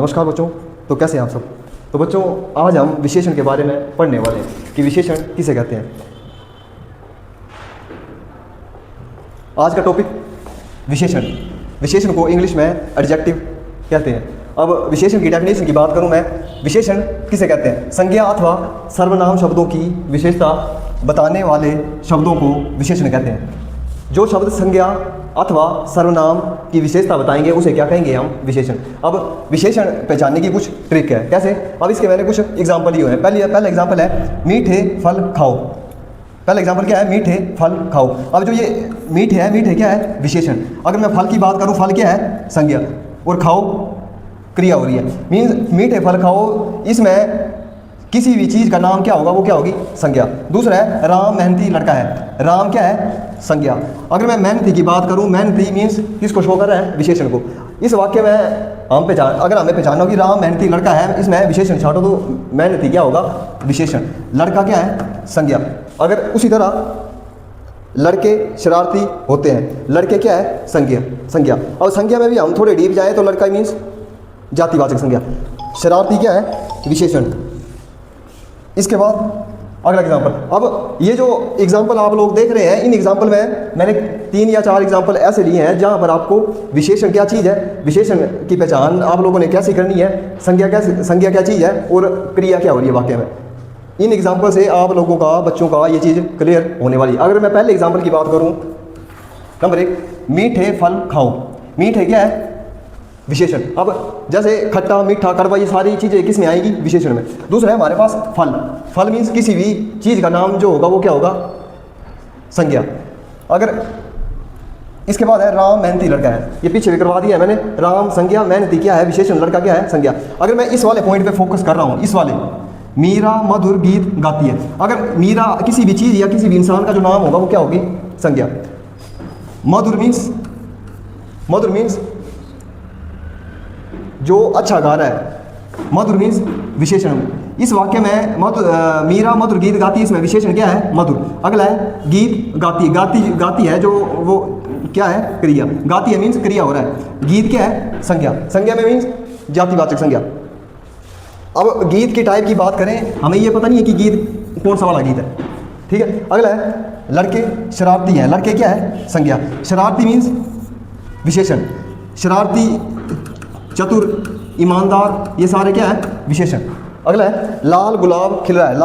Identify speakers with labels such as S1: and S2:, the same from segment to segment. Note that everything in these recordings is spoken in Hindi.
S1: नमस्कार बच्चों। तो कैसे हैं आप सब। तो बच्चों आज हम विशेषण के बारे में पढ़ने वाले हैं कि विशेषण किसे कहते हैं। आज का टॉपिक विशेषण। विशेषण को इंग्लिश में एडजेक्टिव कहते हैं। अब विशेषण की डेफिनेशन की बात करूं मैं, विशेषण किसे कहते हैं? संज्ञा अथवा सर्वनाम शब्दों की विशेषता बताने वाले शब्दों को विशेषण कहते हैं। जो शब्द संज्ञा अथवा सर्वनाम की विशेषता बताएंगे उसे क्या कहेंगे हम? विशेषण। अब विशेषण पहचानने की कुछ ट्रिक है। कैसे? अब इसके मैंने कुछ एग्जांपल लिए हुए हैं। पहला एग्जांपल है मीठे फल खाओ। पहला एग्जांपल क्या है? मीठे फल खाओ। अब जो ये मीठे क्या है? विशेषण। अगर मैं फल की बात करूं, फल क्या है? संज्ञा, और खाओ क्रिया हो रही है। मीन्स मीठे फल खाओ, इसमें किसी भी चीज़ का नाम क्या होगा? वो क्या होगी? संज्ञा। दूसरा है राम मेहनती लड़का है। राम क्या है? संज्ञा। अगर मैं मेहनती की बात करूं, मेहनती मीन्स किसको शो कर रहा है? विशेषण को। इस वाक्य में अगर हमें पहचानना हो कि राम मेहनती लड़का है, इसमें विशेषण छाटो तो मेहनती क्या होगा? विशेषण। लड़का क्या है? संज्ञा। अगर उसी तरह लड़के शरारती होते हैं, लड़के क्या है? संज्ञा। और संज्ञा में भी हम थोड़े डीप जाएं तो लड़का मीन्स जातिवाचक संज्ञा, शरारती क्या है? विशेषण। इसके बाद अगला एग्जाम्पल। अब ये जो एग्जाम्पल आप लोग देख रहे हैं, इन एग्जाम्पल में मैंने 3 या 4 एग्जाम्पल ऐसे लिए हैं जहाँ पर आपको विशेषण क्या चीज़ है, विशेषण की पहचान आप लोगों ने कैसे करनी है, संज्ञा क्या चीज़ है और क्रिया क्या हो रही है वाक्य में। इन एग्जाम्पल से आप लोगों का, बच्चों का ये चीज़ क्लियर होने वाली है। अगर मैं पहले एग्जाम्पल की बात करूँ, नंबर 1 मीठे फल खाओ। मीठे क्या है? विशेषण। अब जैसे खट्टा, मीठा, कड़वा, ये सारी चीज़ें किस में आएगी? विशेषण में। दूसरा है हमारे पास फल। फल मीन्स किसी भी चीज़ का नाम जो होगा वो क्या होगा? संज्ञा। अगर इसके बाद है राम मेहनती लड़का है, ये पीछे भी करवा दिया है मैंने। राम संज्ञा, मेहनती क्या है? विशेषण, लड़का क्या है? संज्ञा। अगर मैं इस वाले पॉइंट पे फोकस कर रहा हूँ, इस वाले, मीरा मधुर गीत गाती है। अगर मीरा किसी भी चीज़ या किसी भी इंसान का जो नाम होगा वो क्या होगी? संज्ञा। मधुर मीन्स जो अच्छा गा रहा है। मधुर मीन्स विशेषण। इस वाक्य में मीरा मधुर गीत गाती है, इसमें विशेषण क्या है? मधुर। अगला है गीत गाती है, जो वो क्या है? क्रिया। गाती है मीन्स क्रिया हो रहा है। गीत क्या है? संज्ञा में मीन्स जातिवाचक संज्ञा। अब गीत की टाइप की बात करें, हमें ये पता नहीं है कि गीत कौन सा वाला गीत है, ठीक है। अगला है लड़के शरारती हैं। लड़के क्या है? संज्ञा। शरारती मीन्स विशेषण। शरारती, चतुर, ईमानदार, ये सारे क्या है? विशेषण। अगला है लाल गुलाब खिल रहा है।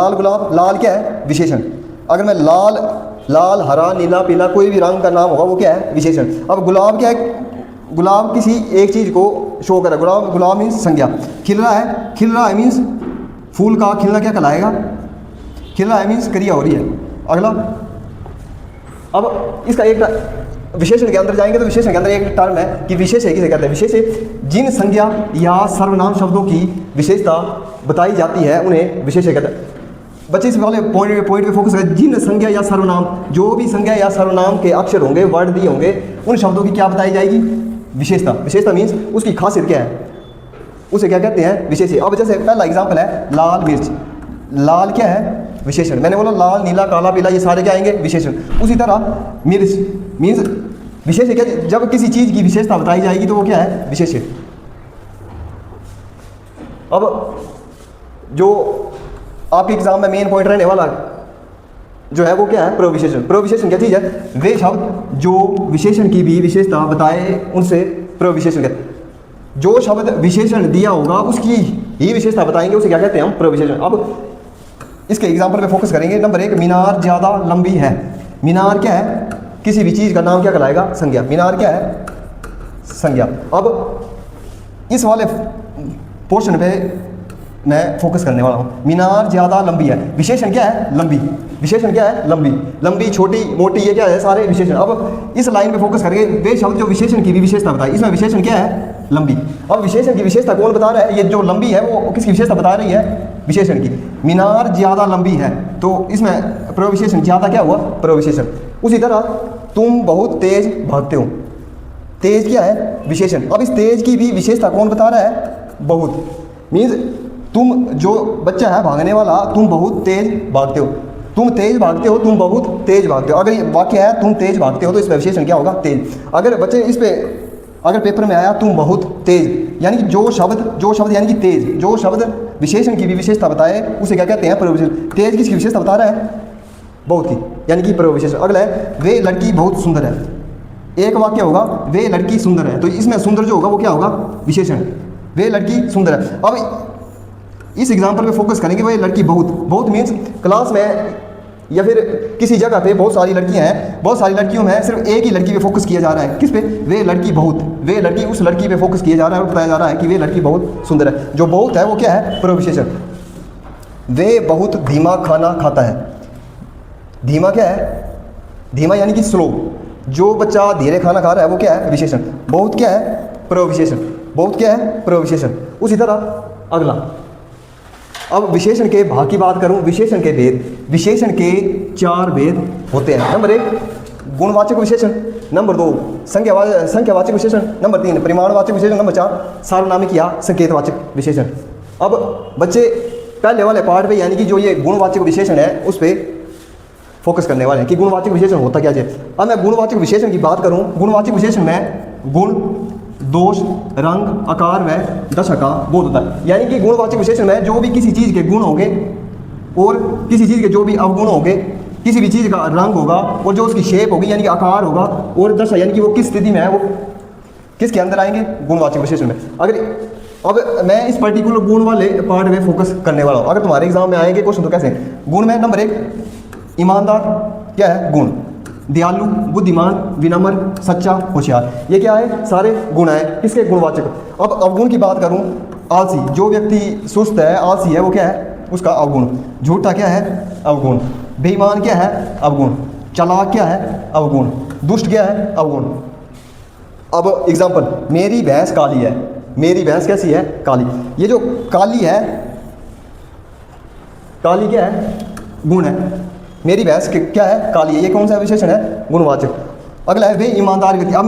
S1: लाल क्या है? विशेषण। अगर मैं लाल, हरा, नीला, पीला, कोई भी रंग का नाम होगा वो क्या है? विशेषण। अब गुलाब क्या है? गुलाब किसी एक चीज़ को शो कर रहा है। गुलाब मीन्स संज्ञा। खिल रहा है मीन्स फूल का खिलना क्या कहलाएगा? खिल रहा है मीन्स क्रिया हो रही है। अगला, अब इसका एक विशेषण के अंदर जाएंगे तो विशेषण के अंदर एक टर्म है कि विशेष है किसे कहते हैं? विशेष जिन संज्ञा या सर्वनाम शब्दों की विशेषता बताई जाती है उन्हें विशेष कहते हैं। बच्चे इस वाले पॉइंट पे फोकस करें। जिन संज्ञा या सर्वनाम, जो भी संज्ञा या सर्वनाम के अक्षर होंगे, वर्ड दिए होंगे, उन शब्दों की क्या बताई जाएगी? विशेषता मीन्स उसकी खासियत क्या है, उसे क्या कहते हैं? विशेष। अब जैसे पहला एग्जाम्पल है लाल मिर्च। लाल क्या है? विशेषण। मैंने बोला लाल, नीला, काला, पीला, ये सारे क्या आएंगे? विशेषण। उसी तरह मिर्च मीन्स विशेष क्या? जब किसी चीज़ की विशेषता बताई जाएगी तो वो क्या है? विशेष। अब जो आपके एग्जाम में मेन पॉइंट रहने वाला जो है वो क्या है? प्रविशेषण। प्रविशेषण क्या चीज़ है? वे शब्द जो विशेषण की भी विशेषता बताए उनसे प्रविशेषण कहते हैं। जो शब्द विशेषण दिया होगा उसकी ही विशेषता बताएंगे उसे क्या कहते हैं? हम प्रविशेषण। अब इसके एग्जाम्पल पे फोकस करेंगे। नंबर 1 मीनार ज़्यादा लंबी है। मीनार क्या है? किसी भी चीज़ का नाम क्या कहलाएगा? संज्ञा। मीनार क्या है? संज्ञा। अब इस वाले पोर्शन पे मैं फोकस करने वाला हूँ। मीनार ज़्यादा लंबी है। विशेषण क्या है? लंबी। विशेषण क्या है? लंबी, छोटी, मोटी, ये क्या है? सारे विशेषण। अब इस लाइन पे फोकस करेंगे। वे शब्द जो विशेषण की भी विशेषता बताए, इसमें विशेषण क्या है? लंबी। अब विशेषण की विशेषता कौन बता रहा है? ये जो लंबी है वो किसकी विशेषता बता रही है? विशेषण की। मीनार ज़्यादा लंबी है तो इसमें प्रविशेषण। ज़्यादा क्या हुआ? प्रविशेषण। उसी तरह तुम बहुत तेज भागते हो। तेज क्या है? विशेषण। अब इस तेज की भी विशेषता कौन बता रहा है? बहुत। मीन्स तुम, जो बच्चा है भागने वाला, तुम बहुत तेज भागते हो। तुम तेज भागते हो, तुम बहुत तेज भागते हो। अगर ये वाक्य है तुम तेज भागते हो तो इसमें विशेषण क्या होगा? तेज। अगर बच्चे इस पे अगर पेपर में आया तुम बहुत तेज, यानी कि जो शब्द यानी कि तेज, जो शब्द विशेषण की भी विशेषता बताए उसे क्या कहते हैं? प्रविशेषण। तेज किसकी विशेषता बता रहा है? बहुत की, यानी कि प्रविशेषण। अगला है वे लड़की बहुत सुंदर है। एक वाक्य होगा वे लड़की सुंदर है, तो इसमें सुंदर जो होगा वो क्या होगा? विशेषण। वे लड़की सुंदर है। अब इस एग्जाम्पल पे फोकस करेंगे। वे लड़की बहुत मीन्स क्लास में या फिर किसी जगह पे बहुत सारी लड़कियां हैं, बहुत सारी लड़कियों में सिर्फ एक ही लड़की पे फोकस किया जा रहा है। किस पे? वे लड़की वे लड़की, उस लड़की पे फोकस किया जा रहा है और बताया जा रहा है कि वे लड़की बहुत सुंदर है। जो बहुत है वो क्या है? प्रविशेषण। वे बहुत धीमा खाना खाता है। धीमा क्या है? धीमा यानी कि स्लो। जो बच्चा धीरे खाना खा रहा है वो क्या है? विशेषण। बहुत क्या है? प्रविशेषण। बहुत क्या है? प्रविशेषण। उसी तरह अगला, अब विशेषण के भाग की बात करूं, विशेषण के भेद। विशेषण के 4 भेद होते हैं। नंबर 1 गुणवाचक विशेषण, नंबर 2 संख्यावाचक विशेषण, नंबर 3 परिमाणवाचक विशेषण, नंबर 4 सार्वनामिक या संकेतवाचक विशेषण। अब बच्चे पहले वाले पार्ट पे यानी कि जो ये गुणवाचक विशेषण है उस पर फोकस करने वाले हैं कि गुणवाचक विशेषण होता क्या है। अब मैं गुणवाचक विशेषण की बात करूं, गुणवाचक विशेषण में गुण, दोष, रंग, आकार व दशा का बोध होता है। यानी कि गुणवाचक विशेषण में जो भी किसी चीज़ के गुण होंगे और किसी चीज़ के जो भी अवगुण होंगे, किसी भी चीज़ का रंग होगा और जो उसकी शेप होगी यानी कि आकार होगा, और दशा यानी कि वो किस स्थिति में है, वो किसके अंदर आएंगे? गुणवाचक विशेषण में। अब मैं इस पर्टिकुलर गुण वाले पार्ट में फोकस करने वाला हूँ। अगर तुम्हारे एग्जाम में आएंगे क्वेश्चन तो कैसे? गुण में नंबर 1 ईमानदार क्या है? गुण। दयालु, बुद्धिमान, विनम्र, सच्चा, होशियार, ये क्या है? सारे गुण हैं किसके? गुणवाचक। अब अवगुण की बात करूं, आलसी, जो व्यक्ति सुस्त है, आलसी है, वो क्या है? उसका अवगुण। झूठा क्या है? अवगुण। बेईमान क्या है? अवगुण। चालाक क्या है? अवगुण। दुष्ट क्या है? अवगुण। अब एग्जाम्पल, मेरी भैंस काली है। मेरी भैंस कैसी है? काली। ये जो काली है, काली क्या है? गुण है। मेरी भैंस क्या है? काली है। ये कौन सा विशेषण है? गुणवाचक। अगला है वे ईमानदार व्यक्ति। अब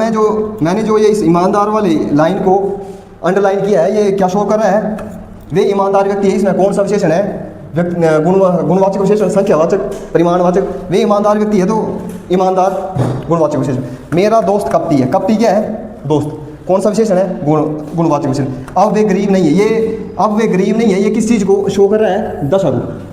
S1: मैंने जो ये इस ईमानदार वाली लाइन को अंडरलाइन किया है, ये क्या शो कर रहा है? वे ईमानदार व्यक्ति है। इसमें कौन सा विशेषण है? गुणवाचक विशेषण, संख्यावाचक, परिमाणवाचक। वे ईमानदार व्यक्ति है तो ईमानदार गुणवाचक विशेषण। मेरा दोस्त कपटी है। कपटी क्या है? दोस्त। कौन सा विशेषण है? गुणवाचक विशेषण। अब वे गरीब नहीं है। अब वे गरीब नहीं है, ये किस चीज़ को शो कर रहा है? दशा को।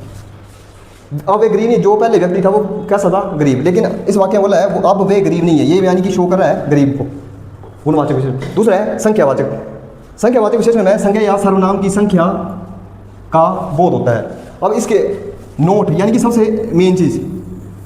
S1: अब वे गरीब नहीं, जो पहले व्यक्ति था वो कैसा था? गरीब। लेकिन इस वाक्य में बोला है वो अब वे गरीब नहीं है, ये यानी कि शो कर रहा है गरीब को। गुणवाचक विशेषण। दूसरा है संख्यावाचक। संख्यावाचक विशेषण में संज्ञा या सर्वनाम की संख्या का बोध होता है। अब इसके नोट यानी कि सबसे मेन चीज़,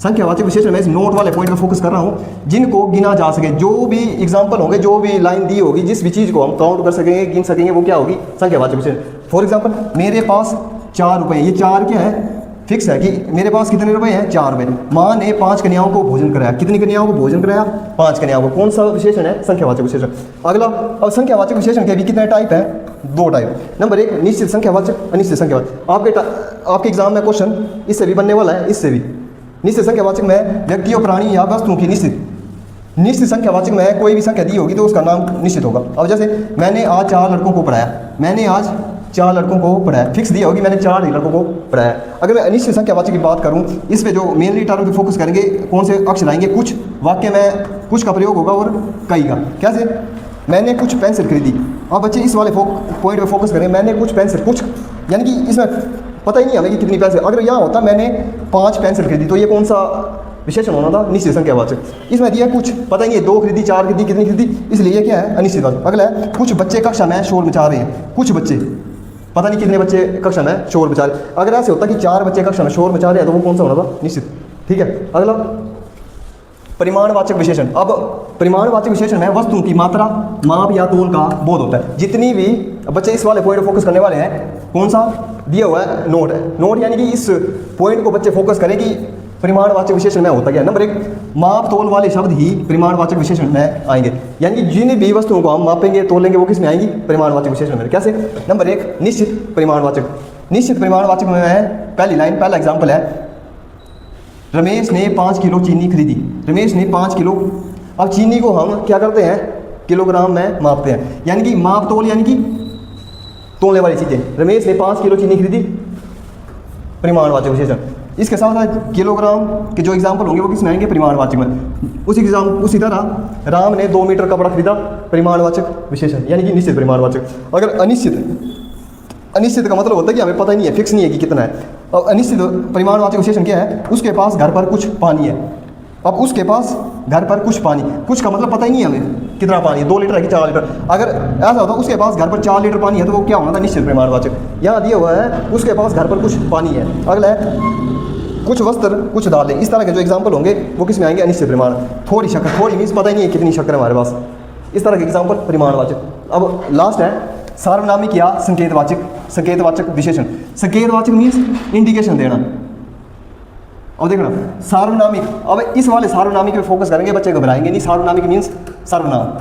S1: संख्यावाचक विशेषण में इस नोट वाले पॉइंट में फोकस कर रहा हूँ, जिनको गिना जा सके। जो भी एग्जाम्पल होंगे, जो भी लाइन दी होगी, जिस भी चीज़ को हम काउंट कर सकेंगे, गिन सकेंगे, वो क्या होगी? संख्यावाचक विशेषण। फॉर एग्जाम्पल, मेरे पास 4 रुपये। ये 4 क्या है? फिक्स है कि मेरे पास कितने रुपए हैं? 4 रुपये। माँ ने 5 कन्याओं को भोजन कराया। कितनी कन्याओं को भोजन कराया? 5 कन्याओं को। कौन सा विशेषण है? संख्यावाचक विशेषण। अगला, अब संख्यावाचक विशेषण के भी कितने टाइप हैं? 2 टाइप। नंबर 1 निश्चित संख्यावाचक, अनिश्चित संख्यावाचक। आपके एग्जाम में क्वेश्चन इससे भी बनने वाला है, इससे भी। निश्चित संख्यावाचक में व्यक्तियों, प्राणी या वस्तुओं की निश्चित संख्यावाचक में कोई भी संख्या दी होगी तो उसका नाम निश्चित होगा। अब जैसे मैंने आज 4 लड़कों को पढ़ाया। मैंने आज 4 लड़कों को पढ़ाया। फिक्स दी होगी, मैंने 4 ही लड़कों को पढ़ाया। अगर मैं अनिश्चित संख्यावाचक की बात करूं, इस पे जो मेनली टर्म पे फोकस करेंगे, कौन से अक्षर आएंगे? कुछ। वाक्य में कुछ का प्रयोग होगा और कई का। कैसे? मैंने कुछ पेंसिल खरीदी। अब बच्चे इस वाले पॉइंट पे फोकस करें, मैंने कुछ पेंसिल, कुछ यानी कि इसमें पता ही नहीं हमें कि कितनी पेंसिल। अगर यहाँ होता मैंने 5 पेंसिल खरीदी, तो ये कौन सा विशेषण होना था? निश्चित संख्यावाचक। इसमें दिया कुछ, पता ही नहीं है 2 खरीदी, 4 खरीदी, कितनी खरीदी, इसलिए ये क्या है? अनिश्चित वाचक। अगला है कुछ बच्चे कक्षा में शोर मचा रहे हैं। कुछ बच्चे, पता नहीं कितने बच्चे कक्षा में शोर मचा रहे। अगर ऐसे होता कि 4 बच्चे कक्षा में शोर मचा रहे हैं तो वो कौन सा होना था? निश्चित। ठीक है। अगला परिमाणवाचक विशेषण। अब परिमाणवाचक विशेषण में वस्तुओं की मात्रा, माप या तोल का बोध होता है। जितनी भी बच्चे इस वाले पॉइंट पर फोकस करने वाले हैं, कौन सा दिया हुआ है? नोट है। नोट यानी कि इस पॉइंट को बच्चे फोकस करें कि परिमाणवाचक विशेषण में होता क्या है। नंबर 1 माप तोल वाले शब्द ही परिमाणवाचक विशेषण में आएंगे। यानी कि जिन भी वस्तुओं को हम मापेंगे, तोलेंगे, वो किस में आएंगी? परिमाणवाचक विशेषण में। कैसे? नंबर 1 निश्चित परिमाणवाचक। निश्चित परिमाणवाचक में पहली लाइन, पहला एग्जाम्पल है, रमेश ने 5 किलो चीनी खरीदी। रमेश ने 5 किलो। अब चीनी को हम क्या करते हैं? किलोग्राम में मापते हैं। यानी कि माप तोल यानी कि तोलने वाली चीज़ें। रमेश ने 5 किलो चीनी खरीदी, परिमाणवाचक विशेषण। इसके साथ साथ किलोग्राम के जो एग्जाम्पल होंगे वो किस में आएंगे, परिमाणवाचक में। उसी तरह राम ने 2 मीटर कपड़ा खरीदा, परिमाणवाचक विशेषण यानी कि निश्चित परिमाणवाचक। अगर अनिश्चित का मतलब होता है कि हमें पता ही नहीं है, फिक्स नहीं है कि कितना है। और अनिश्चित परिमाणवाचक विशेषण क्या है, उसके पास घर पर कुछ पानी है। अब उसके पास घर पर कुछ पानी, कुछ का मतलब पता ही नहीं है हमें कितना पानी है, 2 लीटर है कि 4 लीटर। अगर ऐसा होता उसके पास घर पर 4 लीटर पानी है तो वो क्या होना था, निश्चित परिमाणवाचक। यहाँ दिया हुआ है उसके पास घर पर कुछ पानी है। अगला है कुछ वस्त्र कुछ दालें। इस तरह के जो एग्जाम्पल होंगे वो किस में आएंगे, अनिश्चित परिमाण। थोड़ी शक्कर, थोड़ी मीन्स पता ही नहीं है कितनी शक्कर है हमारे पास। इस तरह के एग्जाम्पल परिमाणवाचक। अब लास्ट है सार्वनामिक या संकेतवाचक। संकेतवाचक विशेषण, संकेतवाचक मीन्स इंडिकेशन देना। अब देखना सार्वनामिक, अब इस वाले सार्वनामिक पे फोकस करेंगे, बच्चे घबराएंगे नहीं। सार्वनामिक मीन्स सर्वनाम,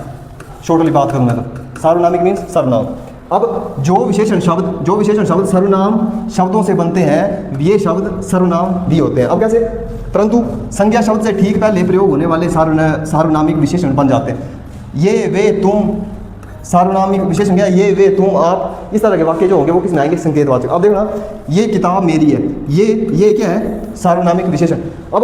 S1: शॉर्टली बात करूँ मैं तो सार्वनामिक मीन्स सर्वनाम। अब जो विशेषण शब्द सर्वनाम शब्दों से बनते हैं ये शब्द सर्वनाम भी होते हैं। अब कैसे, परंतु संज्ञा शब्द से ठीक पहले प्रयोग होने वाले सार्वनामिक विशेषण बन जाते हैं। ये वे तुम, सार्वनामिक विशेषण क्या है, ये वे तुम आप। इस तरह के वाक्य जो होंगे वो किस में आएंगे, संकेतवाचक। अब देखना ये किताब मेरी है, ये क्या है, सार्वनामिक विशेषण। अब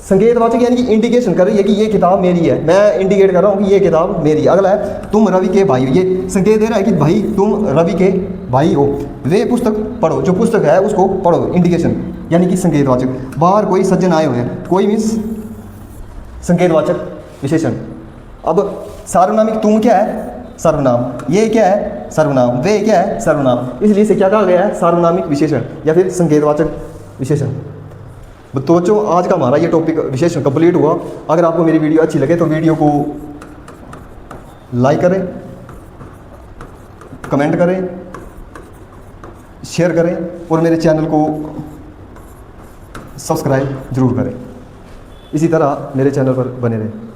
S1: संकेतवाचक यानी कि इंडिकेशन कर रही है कि ये किताब मेरी है, मैं इंडिकेट कर रहा हूँ कि ये किताब मेरी है। अगला है तुम रवि के भाई हो, ये संकेत दे रहा है कि भाई तुम रवि के भाई हो। वे पुस्तक पढ़ो, जो पुस्तक है उसको पढ़ो, इंडिकेशन यानी कि संकेतवाचक। बाहर कोई सज्जन आए हुए हैं, कोई मीन्स संकेतवाचक विशेषण। अब सार्वनामिक तुम क्या है, सर्वनाम। ये क्या है, सर्वनाम। वे क्या है, सर्वनाम। इसलिए इसे क्या कहा गया है, सार्वनामिक विशेषण या फिर संकेतवाचक विशेषण। तो बच्चों आज का हमारा ये टॉपिक विशेषण कंप्लीट हुआ। अगर आपको मेरी वीडियो अच्छी लगे तो वीडियो को लाइक करें, कमेंट करें, शेयर करें और मेरे चैनल को सब्सक्राइब जरूर करें। इसी तरह मेरे चैनल पर बने रहें।